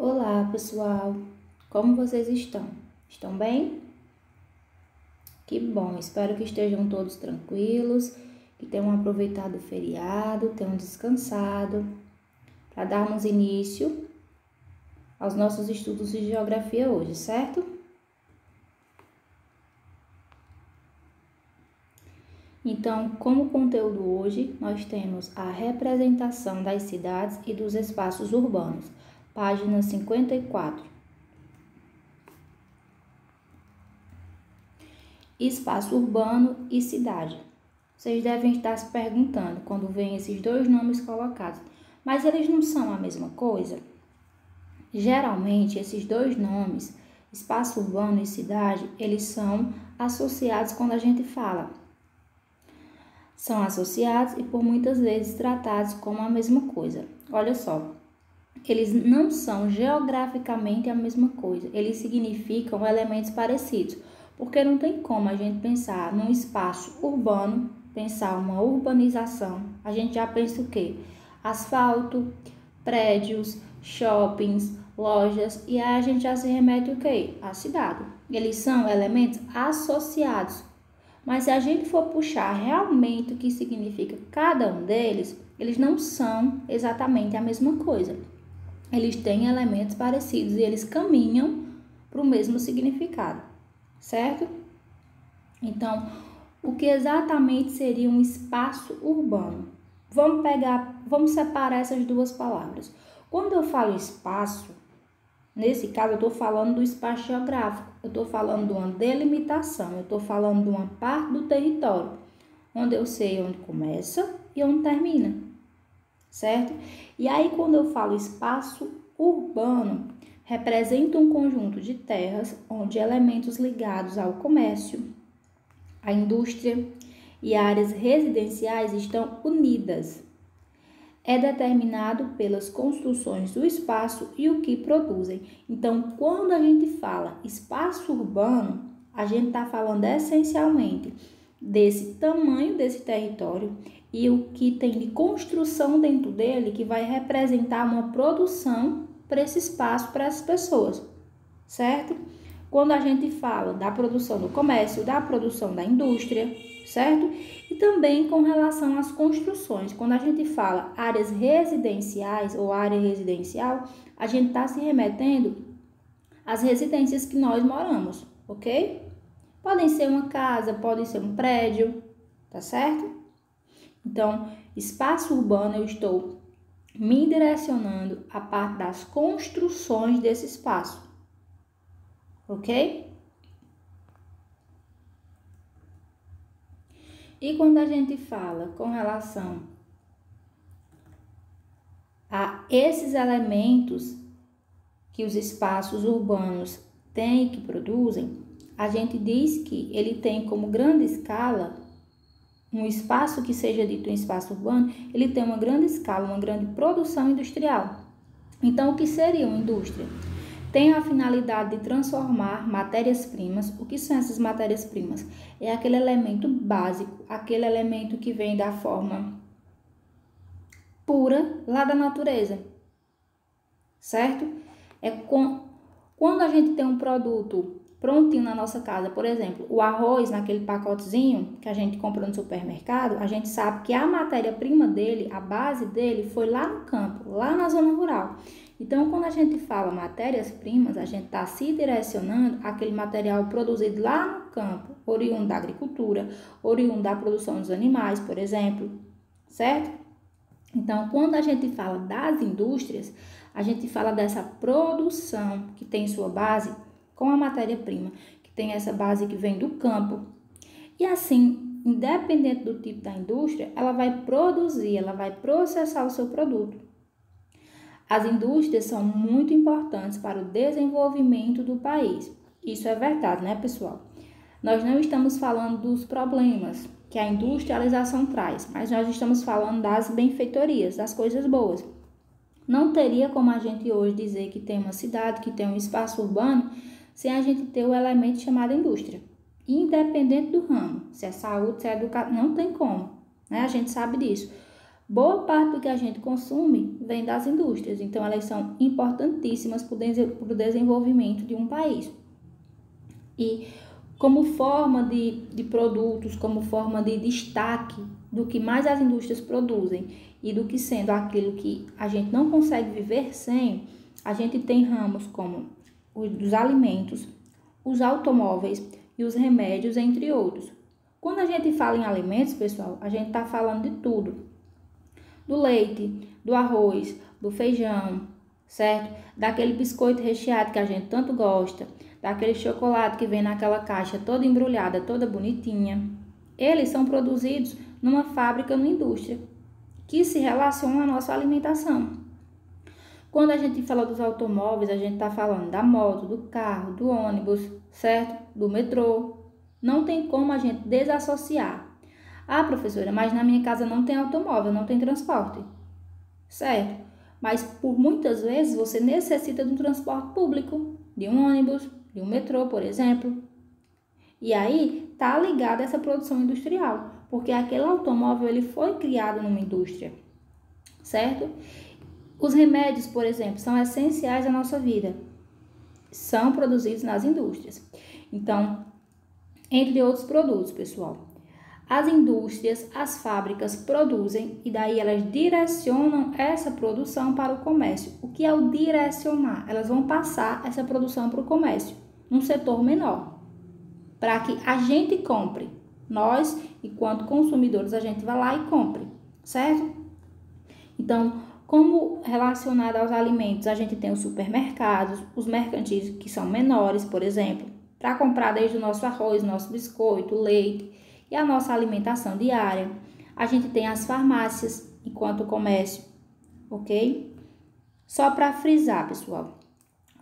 Olá, pessoal! Como vocês estão? Estão bem? Que bom! Espero que estejam todos tranquilos, que tenham aproveitado o feriado, tenham descansado, para darmos início aos nossos estudos de geografia hoje, certo? Então, como conteúdo hoje, nós temos a representação das cidades e dos espaços urbanos, página 54. Espaço urbano e cidade. Vocês devem estar se perguntando quando veem esses dois nomes colocados, mas eles não são a mesma coisa? Geralmente, esses dois nomes, espaço urbano e cidade, eles são associados quando a gente fala. São associados e por muitas vezes tratados como a mesma coisa. Olha só, eles não são geograficamente a mesma coisa, eles significam elementos parecidos, porque não tem como a gente pensar num espaço urbano, pensar uma urbanização, a gente já pensa o quê? Asfalto, prédios, shoppings, lojas, e aí a gente já se remete o quê? À cidade. Eles são elementos associados, mas se a gente for puxar realmente o que significa cada um deles, eles não são exatamente a mesma coisa. Eles têm elementos parecidos e eles caminham para o mesmo significado, certo? Então, o que exatamente seria um espaço urbano? Vamos separar essas duas palavras. Quando eu falo espaço, nesse caso eu estou falando do espaço geográfico, eu estou falando de uma delimitação, eu estou falando de uma parte do território, onde eu sei onde começa e onde termina, certo? E aí, quando eu falo espaço urbano, representa um conjunto de terras onde elementos ligados ao comércio, à indústria e áreas residenciais estão unidas. É determinado pelas construções do espaço e o que produzem. Então, quando a gente fala espaço urbano, a gente está falando essencialmente desse tamanho desse território e o que tem de construção dentro dele que vai representar uma produção para esse espaço, para essas pessoas, certo? Quando a gente fala da produção do comércio, da produção da indústria, certo? E também com relação às construções. Quando a gente fala áreas residenciais ou área residencial, a gente está se remetendo às residências que nós moramos, ok? Podem ser uma casa, podem ser um prédio, tá certo? Então, espaço urbano, eu estou me direcionando à parte das construções desse espaço, ok? E quando a gente fala com relação a esses elementos que os espaços urbanos têm e que produzem, a gente diz que ele tem como grande escala um espaço que seja dito um espaço urbano, ele tem uma grande escala, uma grande produção industrial. Então, o que seria uma indústria? Tem a finalidade de transformar matérias-primas. O que são essas matérias-primas? É aquele elemento básico, aquele elemento que vem da forma pura lá da natureza, certo? Quando a gente tem um produto prontinho na nossa casa, por exemplo, o arroz naquele pacotezinho que a gente compra no supermercado, a gente sabe que a matéria-prima dele, a base dele foi lá no campo, lá na zona rural. Então, quando a gente fala matérias-primas, a gente está se direcionando àquele material produzido lá no campo, oriundo da agricultura, oriundo da produção dos animais, por exemplo, certo? Então, quando a gente fala das indústrias, a gente fala dessa produção que tem sua base com a matéria-prima, que tem essa base que vem do campo. E assim, independente do tipo da indústria, ela vai produzir, ela vai processar o seu produto. As indústrias são muito importantes para o desenvolvimento do país. Isso é verdade, né, pessoal? Nós não estamos falando dos problemas que a industrialização traz, mas nós estamos falando das benfeitorias, das coisas boas. Não teria como a gente hoje dizer que tem uma cidade, que tem um espaço urbano, sem a gente ter o elemento chamado indústria. Independente do ramo, se é saúde, se é educação, não tem como, né? A gente sabe disso. Boa parte do que a gente consome vem das indústrias, então elas são importantíssimas para o desenvolvimento de um país. E como forma de produtos, como forma de destaque do que mais as indústrias produzem e do que sendo aquilo que a gente não consegue viver sem, a gente tem ramos como os alimentos, os automóveis e os remédios, entre outros. Quando a gente fala em alimentos, pessoal, a gente está falando de tudo. Do leite, do arroz, do feijão, certo? Daquele biscoito recheado que a gente tanto gosta, daquele chocolate que vem naquela caixa toda embrulhada, toda bonitinha. Eles são produzidos numa fábrica, numa indústria, que se relacionam à nossa alimentação. Quando a gente fala dos automóveis, a gente está falando da moto, do carro, do ônibus, certo? Do metrô. Não tem como a gente desassociar. Ah, professora, mas na minha casa não tem automóvel, não tem transporte. Certo? Mas por muitas vezes você necessita de um transporte público, de um ônibus, de um metrô, por exemplo. E aí está ligado a essa produção industrial, porque aquele automóvel ele foi criado numa indústria, certo? Os remédios, por exemplo, são essenciais à nossa vida. São produzidos nas indústrias. Então, entre outros produtos, pessoal. As indústrias, as fábricas produzem e daí elas direcionam essa produção para o comércio. O que é o direcionar? Elas vão passar essa produção para o comércio, num setor menor, para que a gente compre. Nós, enquanto consumidores, a gente vai lá e compre, certo? Então, como relacionado aos alimentos, a gente tem os supermercados, os mercantis que são menores, por exemplo, para comprar desde o nosso arroz, nosso biscoito, leite e a nossa alimentação diária. A gente tem as farmácias enquanto comércio, ok? Só para frisar, pessoal,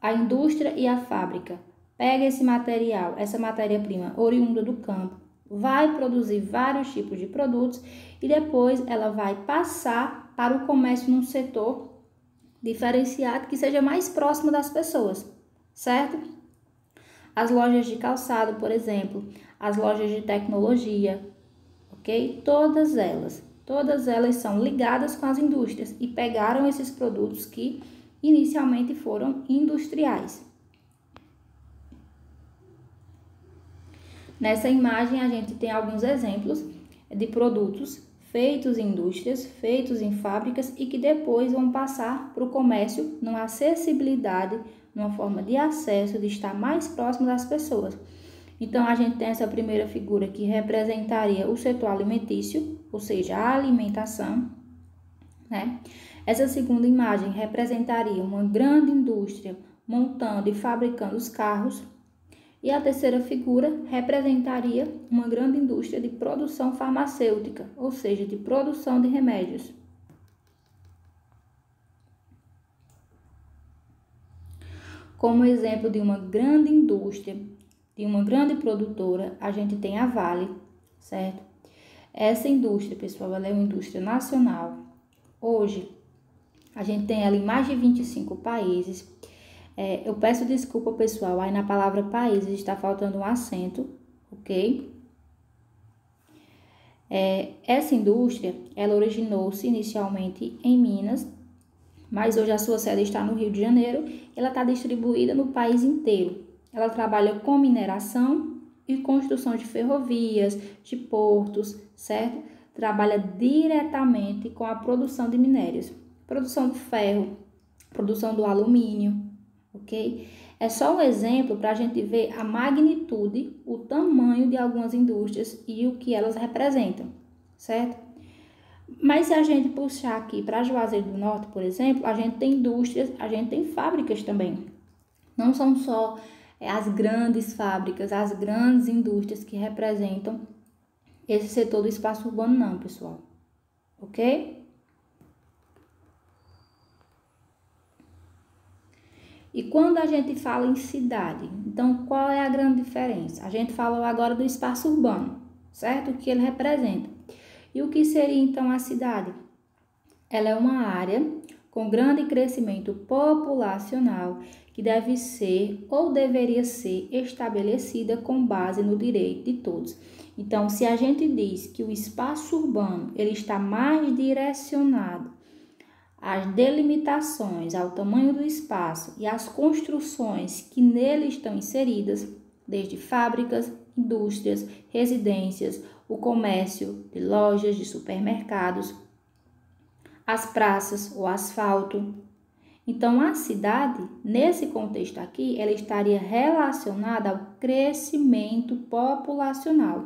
a indústria e a fábrica pega esse material, essa matéria-prima oriunda do campo, vai produzir vários tipos de produtos e depois ela vai passar para o comércio num setor diferenciado que seja mais próximo das pessoas, certo? As lojas de calçado, por exemplo, as lojas de tecnologia, ok? Todas elas são ligadas com as indústrias e pegaram esses produtos que inicialmente foram industriais. Nessa imagem a gente tem alguns exemplos de produtos feitos em indústrias, feitos em fábricas e que depois vão passar para o comércio numa acessibilidade, numa forma de acesso, de estar mais próximo das pessoas. Então, a gente tem essa primeira figura que representaria o setor alimentício, ou seja, a alimentação, né? Essa segunda imagem representaria uma grande indústria montando e fabricando os carros. E a terceira figura representaria uma grande indústria de produção farmacêutica, ou seja, de produção de remédios. Como exemplo de uma grande indústria, de uma grande produtora, a gente tem a Vale, certo? Essa indústria, pessoal, ela é uma indústria nacional. Hoje, a gente tem ela em mais de 25 países. Eu peço desculpa, pessoal, aí na palavra países está faltando um acento, ok? Essa indústria, ela originou-se inicialmente em Minas, mas hoje a sua sede está no Rio de Janeiro. Ela está distribuída no país inteiro. Ela trabalha com mineração e construção de ferrovias, de portos, certo? Trabalha diretamente com a produção de minérios, produção do ferro, produção do alumínio, ok? É só um exemplo para a gente ver a magnitude, o tamanho de algumas indústrias e o que elas representam, certo? Mas se a gente puxar aqui para Juazeiro do Norte, por exemplo, a gente tem indústrias, a gente tem fábricas também. Não são só as grandes fábricas, as grandes indústrias que representam esse setor do espaço urbano, não, pessoal. Ok? E quando a gente fala em cidade, então qual é a grande diferença? A gente falou agora do espaço urbano, certo? O que ele representa. E o que seria então a cidade? Ela é uma área com grande crescimento populacional que deve ser ou deveria ser estabelecida com base no direito de todos. Então, se a gente diz que o espaço urbano ele está mais direcionado às delimitações, ao tamanho do espaço e às construções que nele estão inseridas, desde fábricas, indústrias, residências, o comércio de lojas, de supermercados, as praças, o asfalto. Então, a cidade, nesse contexto aqui, ela estaria relacionada ao crescimento populacional.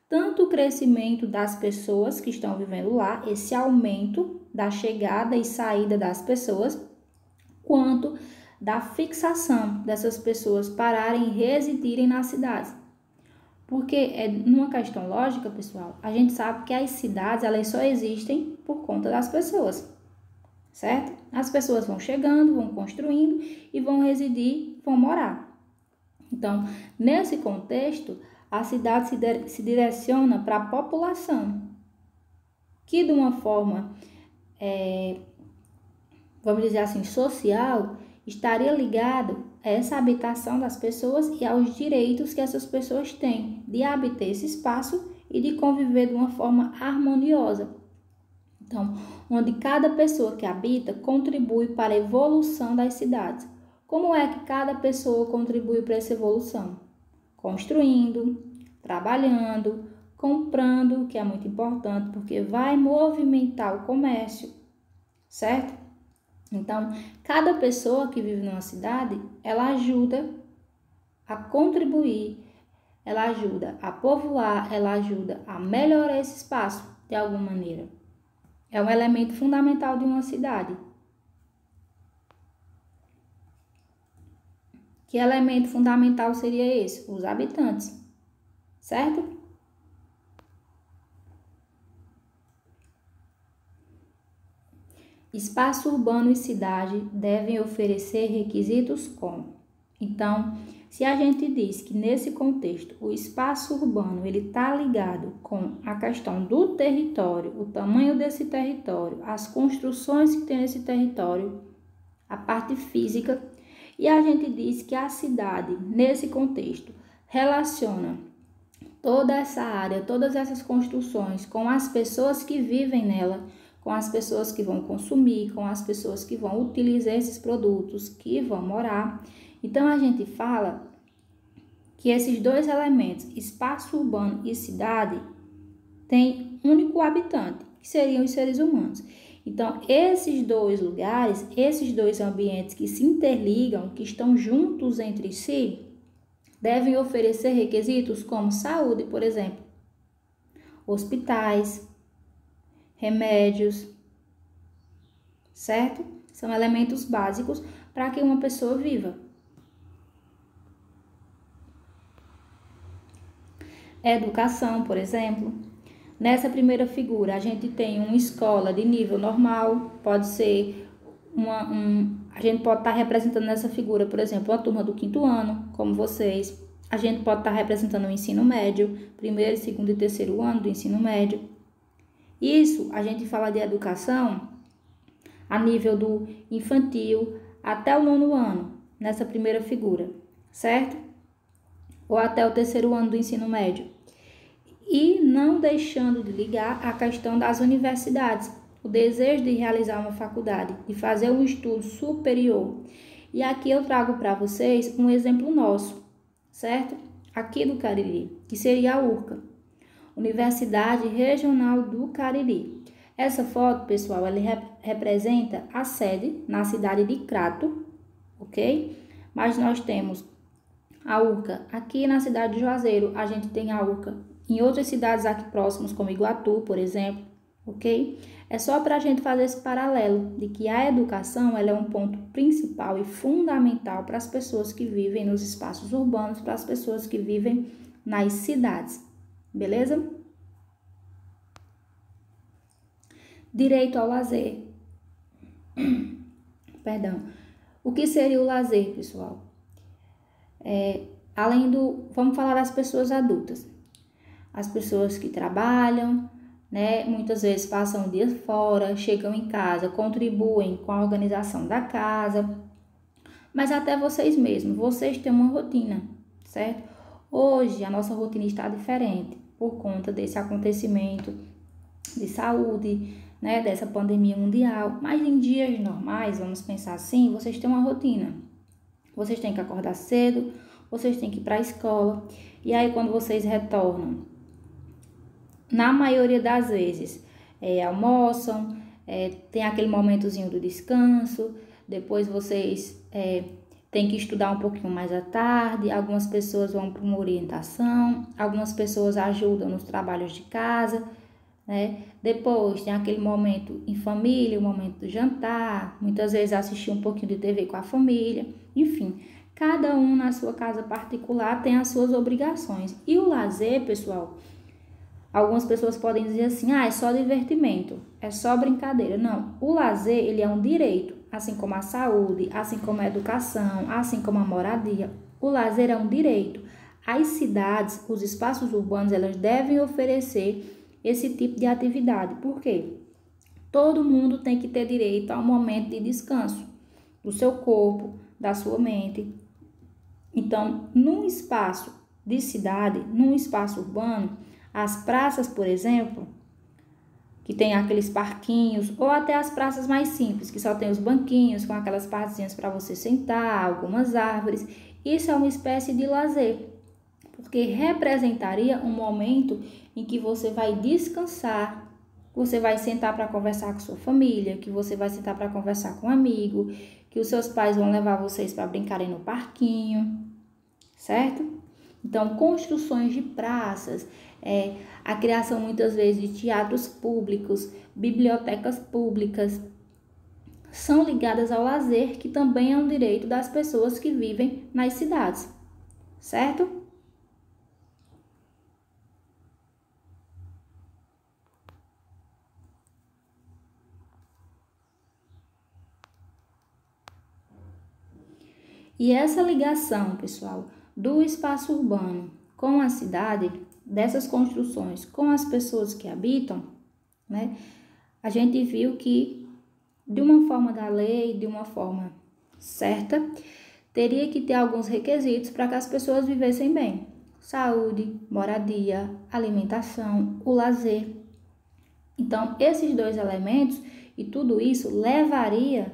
Tanto o crescimento das pessoas que estão vivendo lá, esse aumento da chegada e saída das pessoas, quanto da fixação dessas pessoas pararem e residirem nas cidades. Porque, numa questão lógica, pessoal, a gente sabe que as cidades elas só existem por conta das pessoas, certo? As pessoas vão chegando, vão construindo e vão residir, vão morar. Então, nesse contexto, a cidade se direciona para a população, que de uma forma, vamos dizer assim, social, estaria ligado a essa habitação das pessoas e aos direitos que essas pessoas têm de habitar esse espaço e de conviver de uma forma harmoniosa. Então, onde cada pessoa que habita contribui para a evolução das cidades. Como é que cada pessoa contribui para essa evolução? Construindo, trabalhando, comprando, que é muito importante porque vai movimentar o comércio, certo? Então, cada pessoa que vive numa cidade, ela ajuda a contribuir, ela ajuda a povoar, ela ajuda a melhorar esse espaço de alguma maneira. É um elemento fundamental de uma cidade. Que elemento fundamental seria esse? Os habitantes, certo? Espaço urbano e cidade devem oferecer requisitos como. Então, se a gente diz que nesse contexto o espaço urbano ele está ligado com a questão do território, o tamanho desse território, as construções que tem nesse território, a parte física, e a gente diz que a cidade nesse contexto relaciona toda essa área, todas essas construções com as pessoas que vivem nela, com as pessoas que vão consumir, com as pessoas que vão utilizar esses produtos, que vão morar. Então, a gente fala que esses dois elementos, espaço urbano e cidade, têm um único habitante, que seriam os seres humanos. Então, esses dois lugares, esses dois ambientes que se interligam, que estão juntos entre si, devem oferecer requisitos como saúde, por exemplo, hospitais, remédios, certo? São elementos básicos para que uma pessoa viva. Educação, por exemplo. Nessa primeira figura, a gente tem uma escola de nível normal, pode ser a gente pode estar representando nessa figura, por exemplo, uma turma do 5º ano, como vocês. A gente pode estar representando o ensino médio, 1º, 2º e 3º ano do ensino médio. Isso, a gente fala de educação a nível do infantil até o 9º ano, nessa primeira figura, certo? Ou até o 3º ano do ensino médio. E não deixando de ligar a questão das universidades, o desejo de realizar uma faculdade, de fazer um estudo superior. E aqui eu trago para vocês um exemplo nosso, certo? Aqui do Cariri, que seria a URCA, Universidade Regional do Cariri. Essa foto, pessoal, ela representa a sede na cidade de Crato, ok? Mas nós temos a URCA aqui na cidade de Juazeiro, a gente tem a URCA em outras cidades aqui próximas, como Iguatu, por exemplo, ok? É só para a gente fazer esse paralelo de que a educação ela é um ponto principal e fundamental para as pessoas que vivem nos espaços urbanos, para as pessoas que vivem nas cidades, beleza? Direito ao lazer. Perdão. O que seria o lazer, pessoal? Vamos falar das pessoas adultas. As pessoas que trabalham, né, muitas vezes passam o dia fora, chegam em casa, contribuem com a organização da casa, mas até vocês mesmos, vocês têm uma rotina, certo? Hoje a nossa rotina está diferente. por conta desse acontecimento de saúde, né, dessa pandemia mundial. Mas em dias normais, vamos pensar assim, vocês têm uma rotina. Vocês têm que acordar cedo, vocês têm que ir para a escola. E aí, quando vocês retornam, na maioria das vezes, almoçam, tem aquele momentozinho do descanso, depois vocês têm que estudar um pouquinho mais à tarde, algumas pessoas vão para uma orientação, algumas pessoas ajudam nos trabalhos de casa, né? Depois tem aquele momento em família, o momento do jantar, muitas vezes assistir um pouquinho de TV com a família, enfim, cada um na sua casa particular tem as suas obrigações. E o lazer, pessoal, algumas pessoas podem dizer assim, é só divertimento, é só brincadeira. Não, o lazer, ele é um direito, assim como a saúde, assim como a educação, assim como a moradia. O lazer é um direito. As cidades, os espaços urbanos, elas devem oferecer esse tipo de atividade. Por quê? Todo mundo tem que ter direito a um momento de descanso do seu corpo, da sua mente. Então, num espaço de cidade, num espaço urbano, as praças, por exemplo, que tem aqueles parquinhos, ou até as praças mais simples, que só tem os banquinhos com aquelas partezinhas para você sentar, algumas árvores, isso é uma espécie de lazer, porque representaria um momento em que você vai descansar, você vai sentar para conversar com sua família, que você vai sentar para conversar com um amigo, que os seus pais vão levar vocês para brincarem no parquinho, certo? Então, construções de praças, a criação muitas vezes de teatros públicos, bibliotecas públicas, são ligadas ao lazer, que também é um direito das pessoas que vivem nas cidades, certo? E essa ligação, pessoal, do espaço urbano com a cidade, dessas construções com as pessoas que habitam, né? A gente viu que, de uma forma da lei, de uma forma certa, teria que ter alguns requisitos para que as pessoas vivessem bem. Saúde, moradia, alimentação, o lazer. Então, esses dois elementos e tudo isso levaria,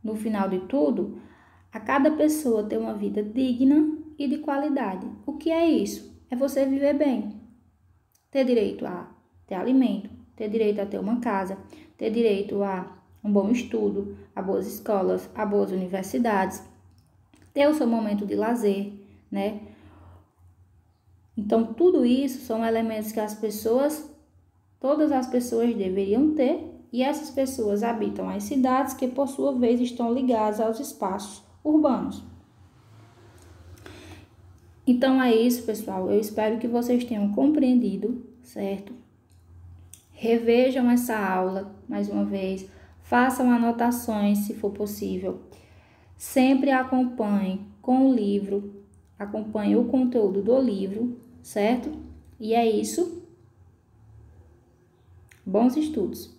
no final de tudo, a cada pessoa ter uma vida digna e de qualidade. O que é isso? É você viver bem. Ter direito a ter alimento, ter direito a ter uma casa, ter direito a um bom estudo, a boas escolas, a boas universidades, ter o seu momento de lazer, né? Então, tudo isso são elementos que todas as pessoas deveriam ter, e essas pessoas habitam as cidades que, por sua vez, estão ligadas aos espaços urbanos. Então é isso, pessoal. Eu espero que vocês tenham compreendido, certo? Revejam essa aula mais uma vez, façam anotações se for possível. Sempre acompanhe com o livro, acompanhe o conteúdo do livro, certo? E é isso. Bons estudos!